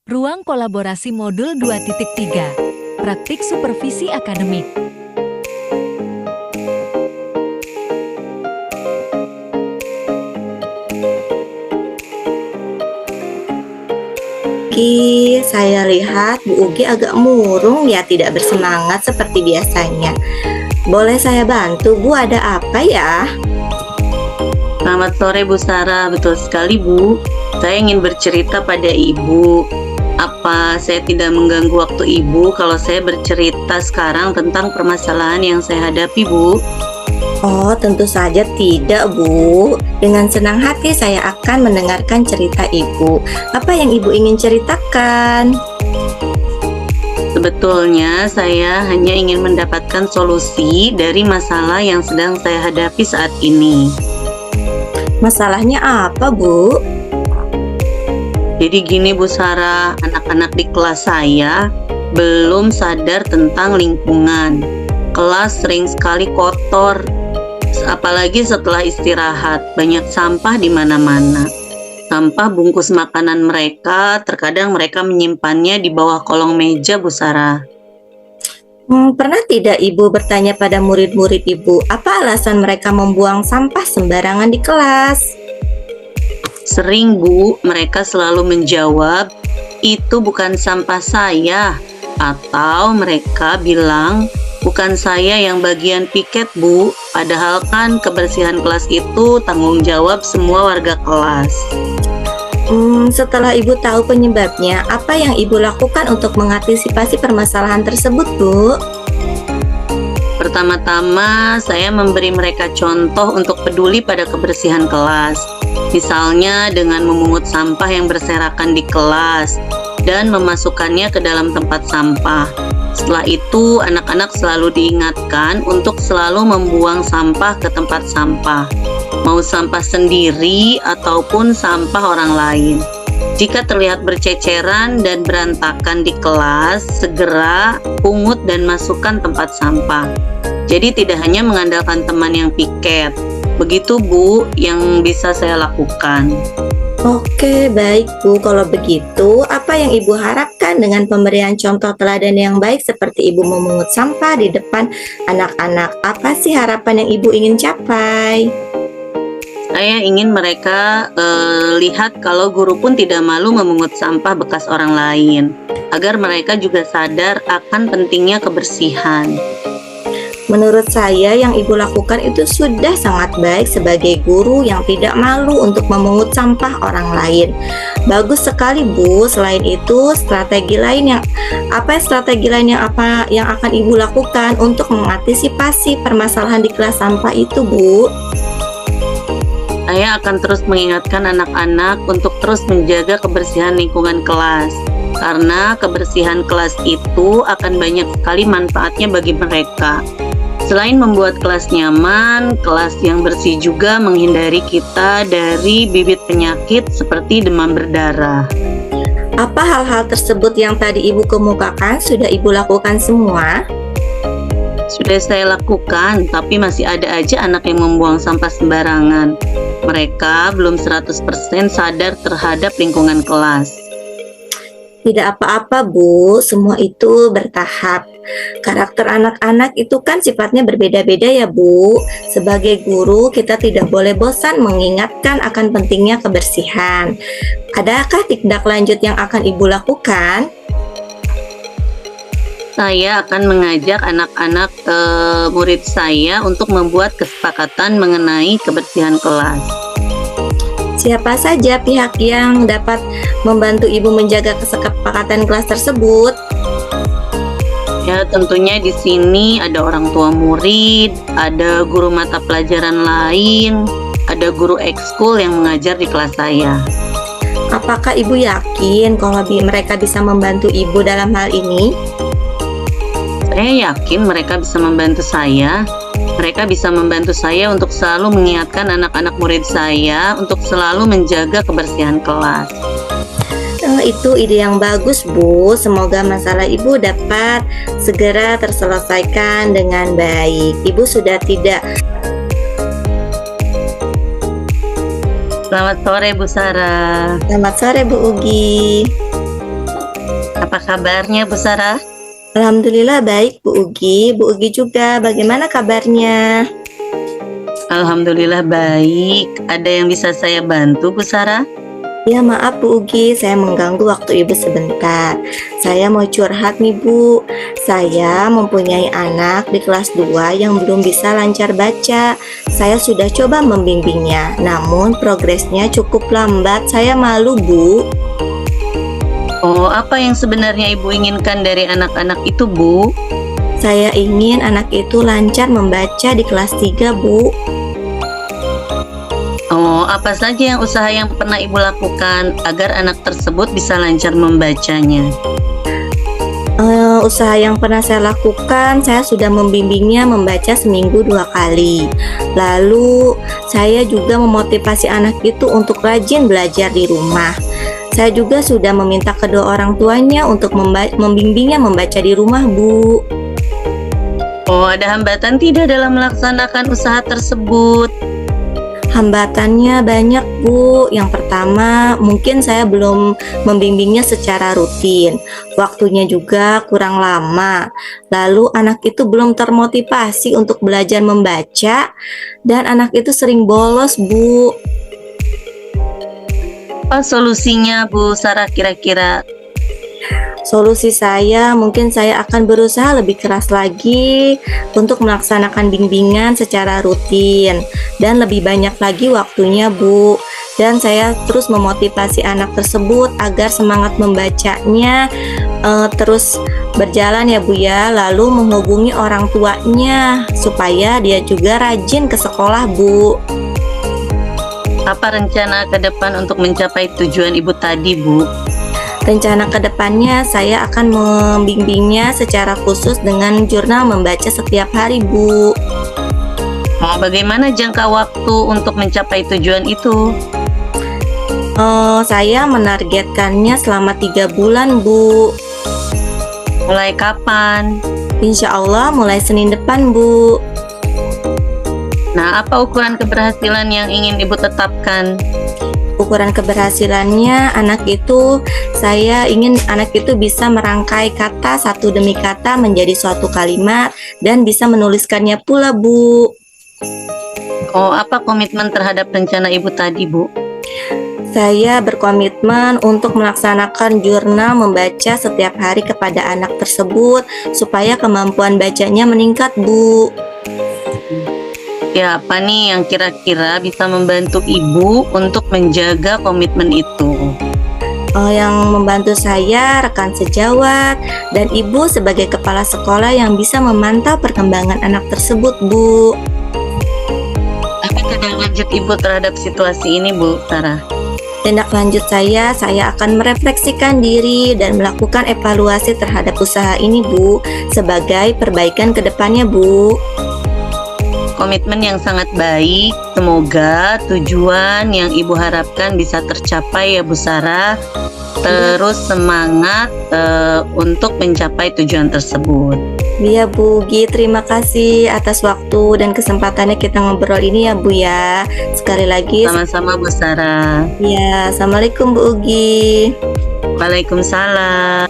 Ruang kolaborasi modul 2.3, praktik supervisi akademik. Saya lihat Bu Ugi agak murung ya, tidak bersemangat seperti biasanya. Boleh saya bantu Bu, ada apa ya? Selamat sore Bu Sarah, betul sekali Bu. Saya ingin bercerita pada Ibu. Apa saya tidak mengganggu waktu Ibu kalau saya bercerita sekarang tentang permasalahan yang saya hadapi Bu? Oh, tentu saja tidak Bu. Dengan senang hati saya akan mendengarkan cerita Ibu. Apa yang Ibu ingin ceritakan? Sebetulnya saya hanya ingin mendapatkan solusi dari masalah yang sedang saya hadapi saat ini. Masalahnya apa Bu? Jadi gini Bu Sarah, anak-anak di kelas saya belum sadar tentang lingkungan. Kelas sering sekali kotor, apalagi setelah istirahat, banyak sampah di mana-mana. Sampah bungkus makanan mereka, terkadang mereka menyimpannya di bawah kolong meja Bu Sarah. Pernah tidak Ibu bertanya pada murid-murid Ibu, apa alasan mereka membuang sampah sembarangan di kelas? Sering Bu, mereka selalu menjawab, itu bukan sampah saya. Atau mereka bilang, bukan saya yang bagian piket Bu. Padahal kan kebersihan kelas itu tanggung jawab semua warga kelas. Setelah Ibu tahu penyebabnya, apa yang Ibu lakukan untuk mengantisipasi permasalahan tersebut Bu? Pertama-tama, saya memberi mereka contoh untuk peduli pada kebersihan kelas. Misalnya dengan memungut sampah yang berserakan di kelas dan memasukkannya ke dalam tempat sampah. Setelah itu, anak-anak selalu diingatkan untuk selalu membuang sampah ke tempat sampah, mau sampah sendiri ataupun sampah orang lain. Jika terlihat berceceran dan berantakan di kelas, segera pungut dan masukkan tempat sampah. Jadi tidak hanya mengandalkan teman yang piket. Begitu Bu yang bisa saya lakukan. Oke, baik Bu. Kalau begitu, apa yang Ibu harapkan dengan pemberian contoh teladan yang baik seperti Ibu memungut sampah di depan anak-anak? Apa sih harapan yang Ibu ingin capai? Saya ingin mereka lihat kalau guru pun tidak malu memungut sampah bekas orang lain, agar mereka juga sadar akan pentingnya kebersihan. Menurut saya yang Ibu lakukan itu sudah sangat baik sebagai guru yang tidak malu untuk memungut sampah orang lain. Bagus sekali Bu. Selain itu, strategi lain yang akan Ibu lakukan untuk mengantisipasi permasalahan di kelas sampah itu Bu? Saya akan terus mengingatkan anak-anak untuk terus menjaga kebersihan lingkungan kelas. Karena kebersihan kelas itu akan banyak sekali manfaatnya bagi mereka. Selain membuat kelas nyaman, kelas yang bersih juga menghindari kita dari bibit penyakit seperti demam berdarah. Apa hal-hal tersebut yang tadi Ibu kemukakan sudah Ibu lakukan semua? Sudah saya lakukan, tapi masih ada aja anak yang membuang sampah sembarangan. Mereka belum 100% sadar terhadap lingkungan kelas. Tidak apa-apa Bu, semua itu bertahap. Karakter anak-anak itu kan sifatnya berbeda-beda ya Bu. Sebagai guru kita tidak boleh bosan mengingatkan akan pentingnya kebersihan. Adakah tindak lanjut yang akan Ibu lakukan? Saya akan mengajak anak-anak murid saya untuk membuat kesepakatan mengenai kebersihan kelas. Siapa saja pihak yang dapat membantu Ibu menjaga kesepakatan kelas tersebut? Ya, tentunya di sini ada orang tua murid, ada guru mata pelajaran lain, ada guru ekskul yang mengajar di kelas saya. Apakah Ibu yakin kalau mereka bisa membantu Ibu dalam hal ini? Saya yakin mereka bisa membantu saya. Mereka bisa membantu saya untuk selalu mengingatkan anak-anak murid saya untuk selalu menjaga kebersihan kelas. Itu ide yang bagus Bu. Semoga masalah Ibu dapat segera terselesaikan dengan baik. Ibu sudah tidak. Selamat sore Bu Sarah. Selamat sore Bu Ugi. Apa kabarnya Bu Sarah? Alhamdulillah baik Bu Ugi. Bu Ugi juga bagaimana kabarnya? Alhamdulillah baik. Ada yang bisa saya bantu Bu Sarah? Ya maaf Bu Ugi, saya mengganggu waktu Ibu sebentar. Saya mau curhat nih Bu. Saya mempunyai anak di kelas 2 yang belum bisa lancar baca. Saya sudah coba membimbingnya, namun progresnya cukup lambat. Saya malu Bu. Oh, apa yang sebenarnya Ibu inginkan dari anak-anak itu Bu? Saya ingin anak itu lancar membaca di kelas 3 Bu. Oh, apa saja usaha yang pernah Ibu lakukan agar anak tersebut bisa lancar membacanya? Usaha yang pernah saya lakukan, saya sudah membimbingnya membaca seminggu 2 kali. Lalu saya juga memotivasi anak itu untuk rajin belajar di rumah. Saya juga sudah meminta kedua orang tuanya untuk membimbingnya membaca di rumah Bu. Oh, ada hambatan tidak dalam melaksanakan usaha tersebut? Hambatannya banyak Bu. Yang pertama, mungkin saya belum membimbingnya secara rutin. Waktunya juga kurang lama. Lalu anak itu belum termotivasi untuk belajar membaca dan anak itu sering bolos Bu. Apa solusinya Bu Sarah kira-kira? Solusi saya, mungkin saya akan berusaha lebih keras lagi untuk melaksanakan bimbingan secara rutin dan lebih banyak lagi waktunya Bu. Dan saya terus memotivasi anak tersebut agar semangat membacanya terus berjalan ya Bu ya. Lalu menghubungi orang tuanya supaya dia juga rajin ke sekolah Bu. Apa rencana ke depan untuk mencapai tujuan Ibu tadi Bu? Rencana kedepannya saya akan membimbingnya secara khusus dengan jurnal membaca setiap hari Bu. Bagaimana jangka waktu untuk mencapai tujuan itu? Saya menargetkannya selama 3 bulan Bu. Mulai kapan? Insya Allah mulai Senin depan Bu. Nah, apa ukuran keberhasilan yang ingin Ibu tetapkan? Ukuran keberhasilannya saya ingin anak itu bisa merangkai kata satu demi kata menjadi suatu kalimat dan bisa menuliskannya pula Bu. Oh, apa komitmen terhadap rencana Ibu tadi Bu? Saya berkomitmen untuk melaksanakan jurnal membaca setiap hari kepada anak tersebut supaya kemampuan bacanya meningkat Bu. Ya, apa nih yang kira-kira bisa membantu Ibu untuk menjaga komitmen itu? Yang membantu saya rekan sejawat dan Ibu sebagai kepala sekolah yang bisa memantau perkembangan anak tersebut Bu. Apa tindak lanjut Ibu terhadap situasi ini Bu Sarah? Tindak lanjut saya akan merefleksikan diri dan melakukan evaluasi terhadap usaha ini Bu sebagai perbaikan ke depannya Bu. Komitmen yang sangat baik. Semoga tujuan yang Ibu harapkan bisa tercapai ya Bu Sarah. Terus semangat untuk mencapai tujuan tersebut. Iya Bu Ugi, terima kasih atas waktu dan kesempatannya kita ngobrol ini ya Bu ya. Sekali lagi. Sama-sama Bu Sarah. Ya, Assalamualaikum Bu Ugi. Waalaikumsalam.